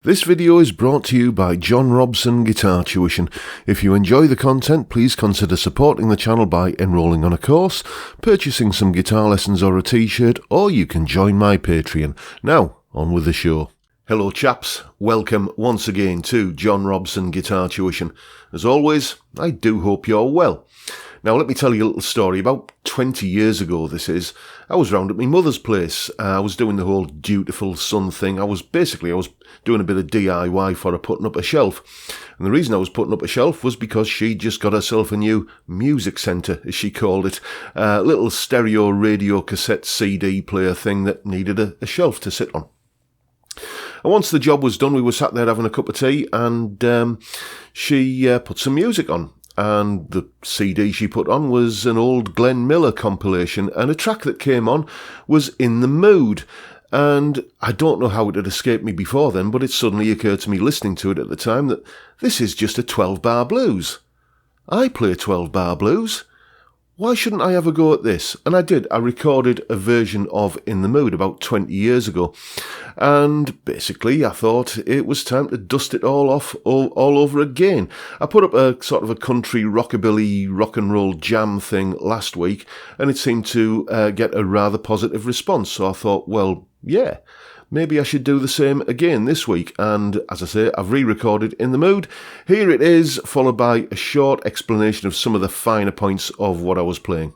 This video is brought to you by John Robson Guitar Tuition. If you enjoy the content, please consider supporting the channel by enrolling on a course, purchasing some guitar lessons or a t-shirt, or you can join my Patreon. Now, on with the show. Hello chaps, welcome once again to John Robson Guitar Tuition. As always, I do hope you're well. Now let me tell you a little story. About 20 years ago this is, I was round at my mother's place. I was doing the whole dutiful son thing. I was doing a bit of DIY for her, putting up a shelf. And the reason I was putting up a shelf was because she just got herself a new music centre, as she called it. A little stereo radio cassette CD player thing that needed a shelf to sit on. And once the job was done, we were sat there having a cup of tea, and she put some music on. And the CD she put on was an old Glenn Miller compilation, and a track that came on was In the Mood. And I don't know how it had escaped me before then, but it suddenly occurred to me listening to it at the time that this is just a 12-bar blues. I play 12-bar blues. Why shouldn't I have a go at this? And I did. I recorded a version of In the Mood about 20 years ago. And basically I thought it was time to dust it all off all over again. I put up a sort of a country rockabilly rock and roll jam thing last week, and it seemed to get a rather positive response. So I thought, well, yeah, maybe I should do the same again this week. And as I say, I've re-recorded In the Mood. Here it is, followed by a short explanation of some of the finer points of what I was playing.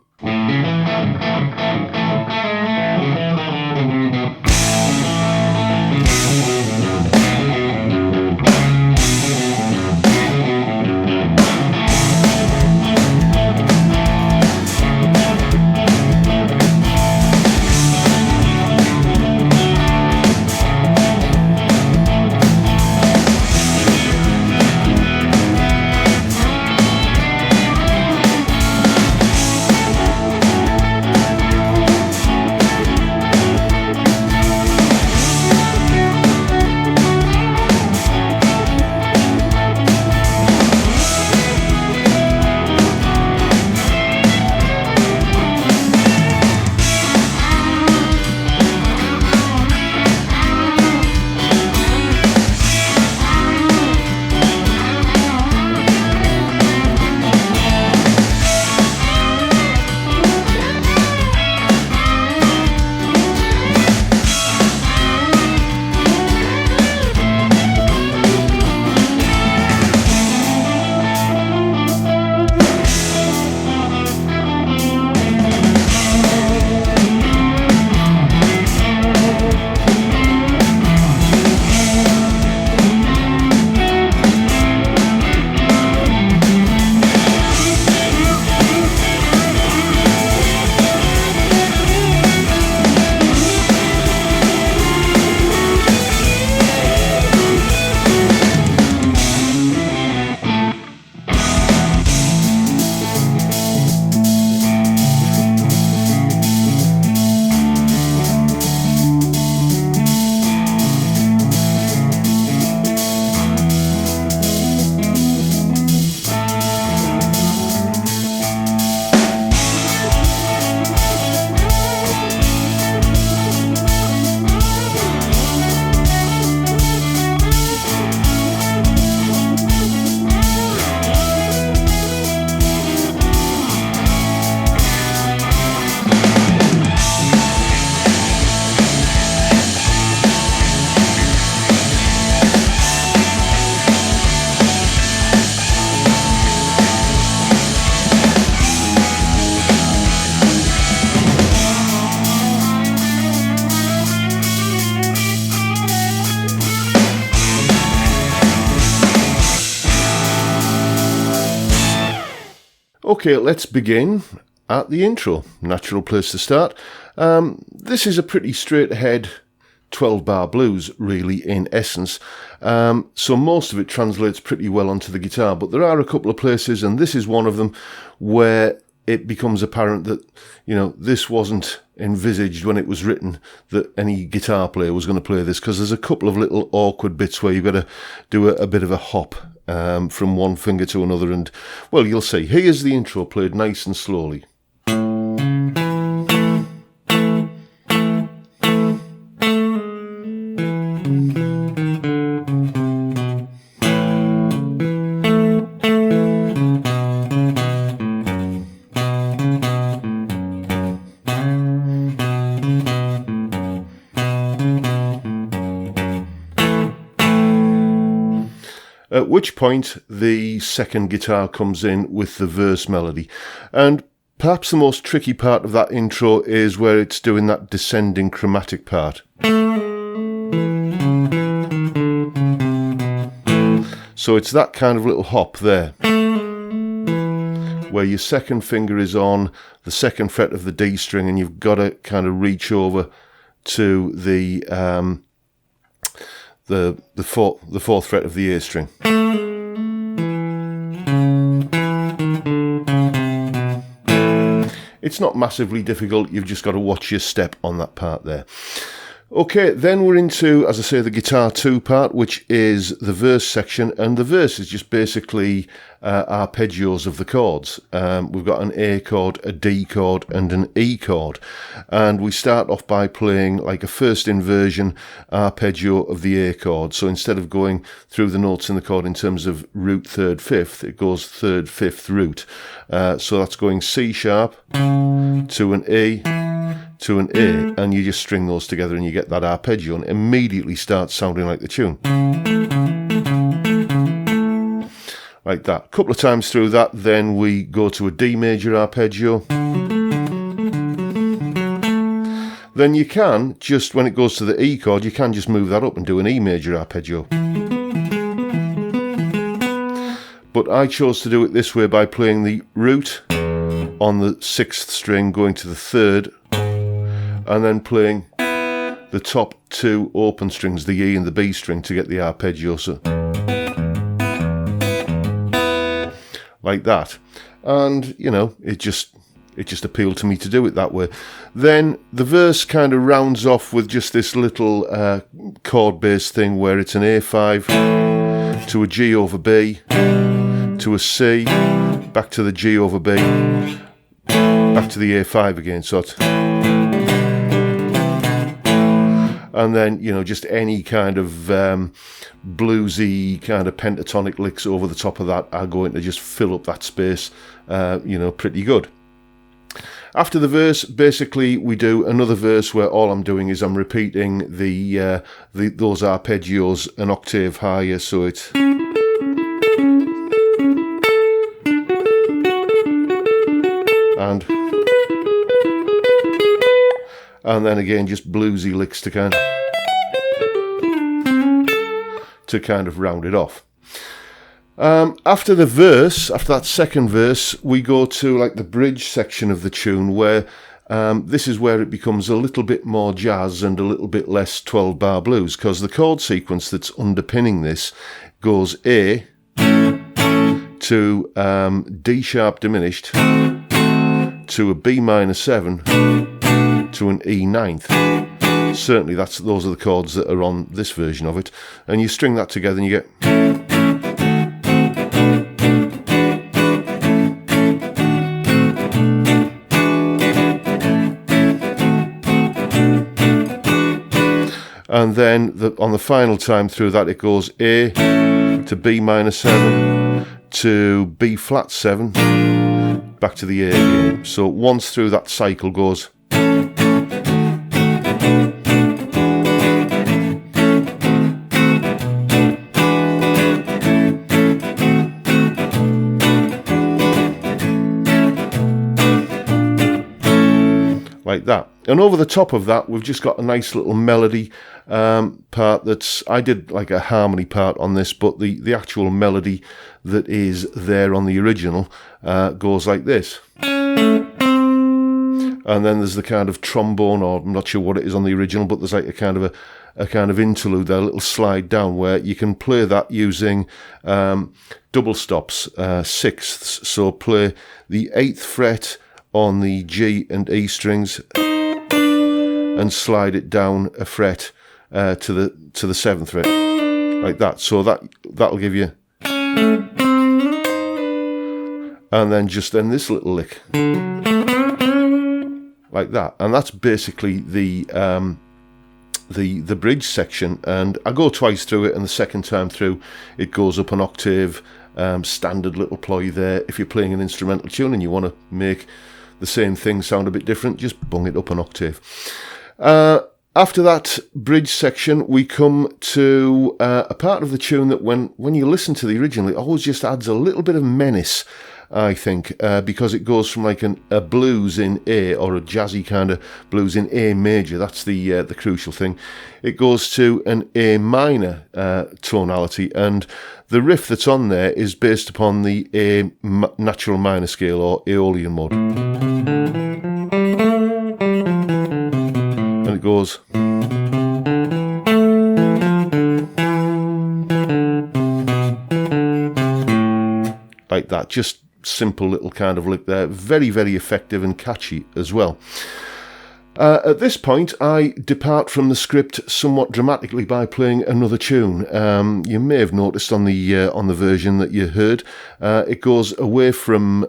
Okay, let's begin at the intro. Natural place to start. This is a pretty straight ahead 12-bar blues, really, in essence. So most of it translates pretty well onto the guitar, but there are a couple of places, and this is one of them, where it becomes apparent that, you know, this wasn't envisaged when it was written that any guitar player was going to play this, because there's a couple of little awkward bits where you've got to do a bit of a hop from one finger to another, and, well, you'll see. Here's the intro played nice and slowly. at which point the second guitar comes in with the verse melody. And perhaps the most tricky part of that intro is where it's doing that descending chromatic part. So it's that kind of little hop there, where your second finger is on the second fret of the D string, and you've got to kind of reach over to the fourth fret of the A string. It's not massively difficult, you've just got to watch your step on that part there. Okay, then we're into, as I say, the guitar 2 part, which is the verse section, and the verse is just basically arpeggios of the chords. We've got an A chord, a D chord, and an E chord, and we start off by playing like a first inversion arpeggio of the A chord. So instead of going through the notes in the chord in terms of root, third, fifth, it goes third, fifth root. So that's going C sharp to an E to an A, and you just string those together and you get that arpeggio, and it immediately starts sounding like the tune. Like that. A couple of times through that, then we go to a D major arpeggio. Then you can, just when it goes to the E chord, you can just move that up and do an E major arpeggio. But I chose to do it this way by playing the root on the 6th string, going to the 3rd, and then playing the top 2 open strings, the E and the B string, to get the arpeggio. So like that. And, you know, it just appealed to me to do it that way. Then the verse kind of rounds off with just this little chord-based thing where it's an A5 to a G over B to a C, back to the G over B, back to the A5 again. So it's, and then, you know, just any kind of bluesy kind of pentatonic licks over the top of that are going to just fill up that space, you know, pretty good. After the verse, basically we do another verse where all I'm doing is I'm repeating those arpeggios an octave higher, so it's and then again just bluesy licks to kind of round it off. After the verse, after that second verse, we go to like the bridge section of the tune, where this is where it becomes a little bit more jazz and a little bit less 12-bar blues, because the chord sequence that's underpinning this goes A to D sharp diminished to a B minor 7 to an E ninth. Certainly those are the chords that are on this version of it, and you string that together and you get and then on the final time through that it goes A to B minor 7 to B flat 7 back to the A again. So once through that cycle goes like that. And over the top of that we've just got a nice little melody part that's, I did like a harmony part on this, but the actual melody that is there on the original goes like this. And then there's the kind of trombone, or I'm not sure what it is on the original, but there's like a kind of interlude there, a little slide down, where you can play that using double stops, sixths. So play the 8th fret on the G and E strings and slide it down a fret to the 7th fret, like that. So that'll give you, and then this little lick like that, and that's basically the bridge section. And I go twice through it, and the second time through it goes up an octave. Standard little ploy there. If you're playing an instrumental tune and you want to make the same thing sound a bit different, just bung it up an octave. After that bridge section, we come to a part of the tune that when you listen to the original, it always just adds a little bit of menace, I think, because it goes from like a blues in A, or a jazzy kind of blues in A major. That's the crucial thing. It goes to an A minor tonality, and the riff that's on there is based upon the A natural minor scale, or Aeolian mode. And it goes like that. Just simple little kind of lick there. Very, very effective and catchy as well. At this point, I depart from the script somewhat dramatically by playing another tune. You may have noticed on the version that you heard, it goes away from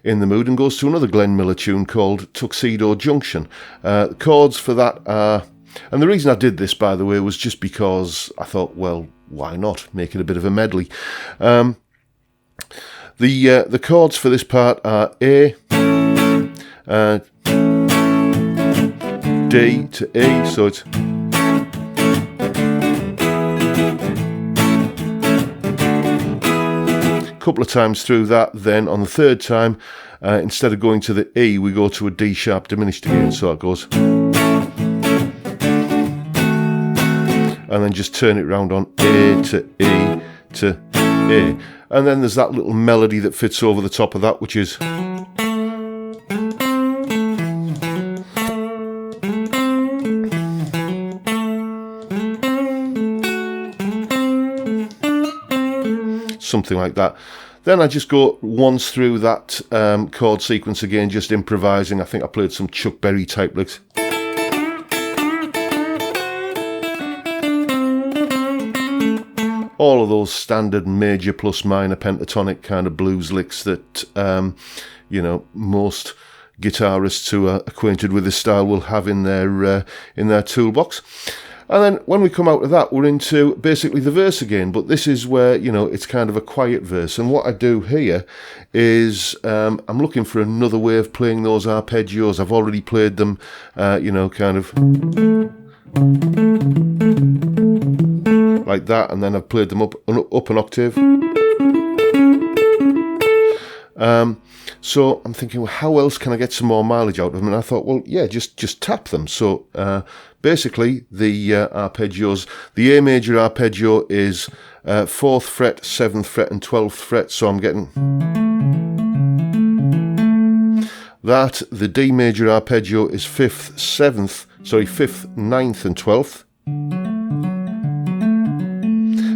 In the Mood and goes to another Glenn Miller tune called Tuxedo Junction. The chords for that are, and the reason I did this, by the way, was just because I thought, well, why not make it a bit of a medley? The chords for this part are A, D to E, so it's a couple of times through that. Then on the third time, instead of going to the E, we go to a D sharp diminished again, so it goes, and then just turn it round on A to E to A, and then there's that little melody that fits over the top of that, which is something like that. Then I just go once through that chord sequence again, just improvising. I think I played some Chuck Berry type licks. All of those standard major plus minor pentatonic kind of blues licks that most guitarists who are acquainted with this style will have in their toolbox. And then when we come out of that, we're into basically the verse again, but this is where, it's kind of a quiet verse. And what I do here is I'm looking for another way of playing those arpeggios. I've already played them, kind of like that, and then I've played them up an octave. So I'm thinking, well, how else can I get some more mileage out of them? And I thought, well, yeah, just tap them. So basically, the arpeggios, the A major arpeggio is 4th fret, 7th fret, and 12th fret. So I'm getting that. The D major arpeggio is 5th, 9th, and 12th.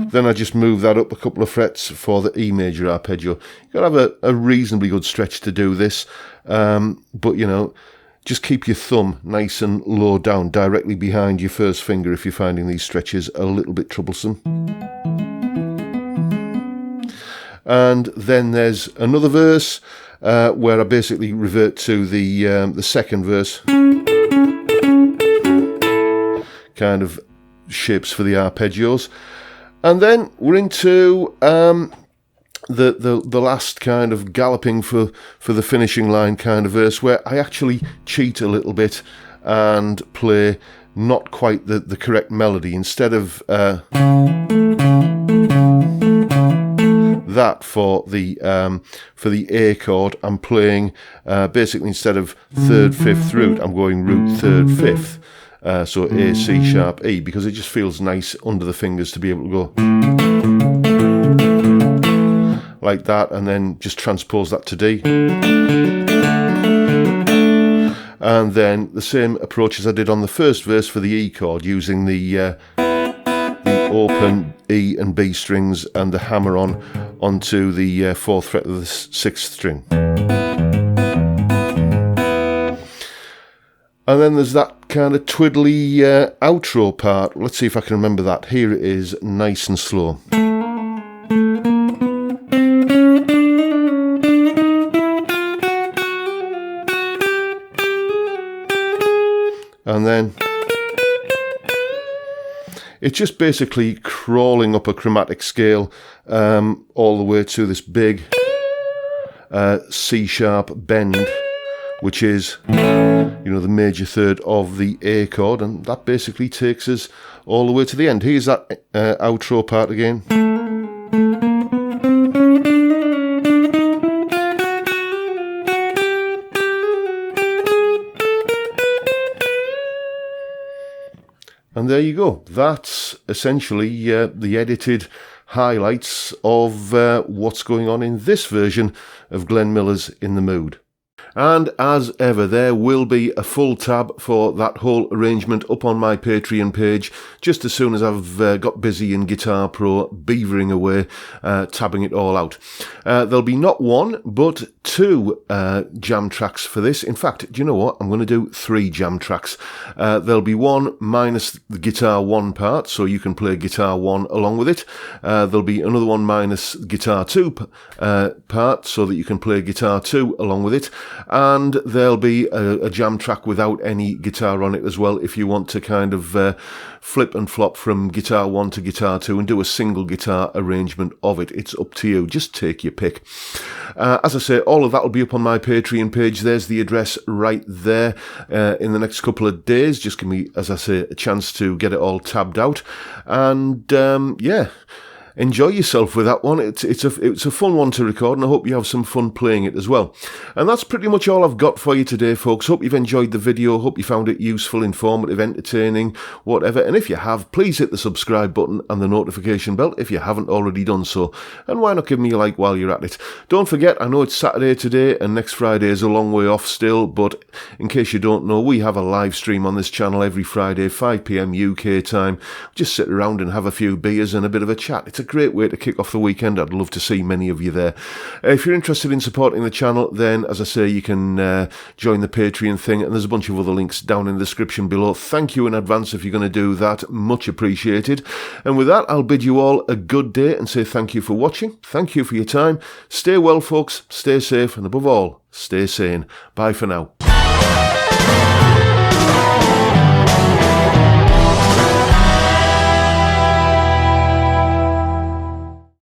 Then I just move that up a couple of frets for the E major arpeggio. You've got to have a reasonably good stretch to do this, but just keep your thumb nice and low down, directly behind your first finger if you're finding these stretches a little bit troublesome. And then there's another verse where I basically revert to the second verse, kind of shapes for the arpeggios. And then we're into the last kind of galloping for the finishing line kind of verse, where I actually cheat a little bit and play not quite the correct melody. Instead of that for the A chord, I'm playing basically, instead of 3rd, 5th root, I'm going root 3rd, 5th. So A, C sharp, E, because it just feels nice under the fingers to be able to go like that, and then just transpose that to D. And then the same approach as I did on the first verse for the E chord, using the open E and B strings and the hammer onto the 4th fret of the 6th string. And then there's that kind of twiddly outro part. Let's see if I can remember that. Here it is, nice and slow. And then it's just basically crawling up a chromatic scale all the way to this big C sharp bend, which is, you know, the major third of the A chord, and that basically takes us all the way to the end. Here's that outro part again. And there you go. That's essentially the edited highlights of what's going on in this version of Glenn Miller's In the Mood. And as ever, there will be a full tab for that whole arrangement up on my Patreon page just as soon as I've got busy in Guitar Pro beavering away, tabbing it all out. There'll be not one, but two jam tracks for this. In fact, do you know what? I'm going to do 3 jam tracks. There'll be one minus the guitar 1 part, so you can play guitar 1 along with it. There'll be another one minus guitar 2 part, so that you can play guitar 2 along with it. And there'll be a jam track without any guitar on it as well, if you want to kind of flip and flop from guitar 1 to guitar 2 and do a single guitar arrangement of it. It's up to you. Just take your pick. As I say, all of that will be up on my Patreon page. There's the address right there. In the next couple of days, just give me, as I say, a chance to get it all tabbed out. And yeah, enjoy yourself with that one. It's a fun one to record, and I hope you have some fun playing it as well. And that's pretty much all I've got for you today, folks. Hope you've enjoyed the video. Hope you found it useful, informative, entertaining, whatever. And if you have, please hit the subscribe button and the notification bell if you haven't already done so. And why not give me a like while you're at it? Don't forget, I know it's Saturday today and next Friday is a long way off still, but in case you don't know, we have a live stream on this channel every Friday, 5 PM UK time. Just sit around and have a few beers and a bit of a chat. It's a great way to kick off the weekend. I'd love to see many of you there. If you're interested in supporting the channel, then as I say, you can join the Patreon thing, and there's a bunch of other links down in the description below. Thank you in advance if you're going to do that. Much appreciated. And with that, I'll bid you all a good day and say thank you for watching. Thank you for your time. Stay well, folks. Stay safe, and above all, stay sane. Bye for now.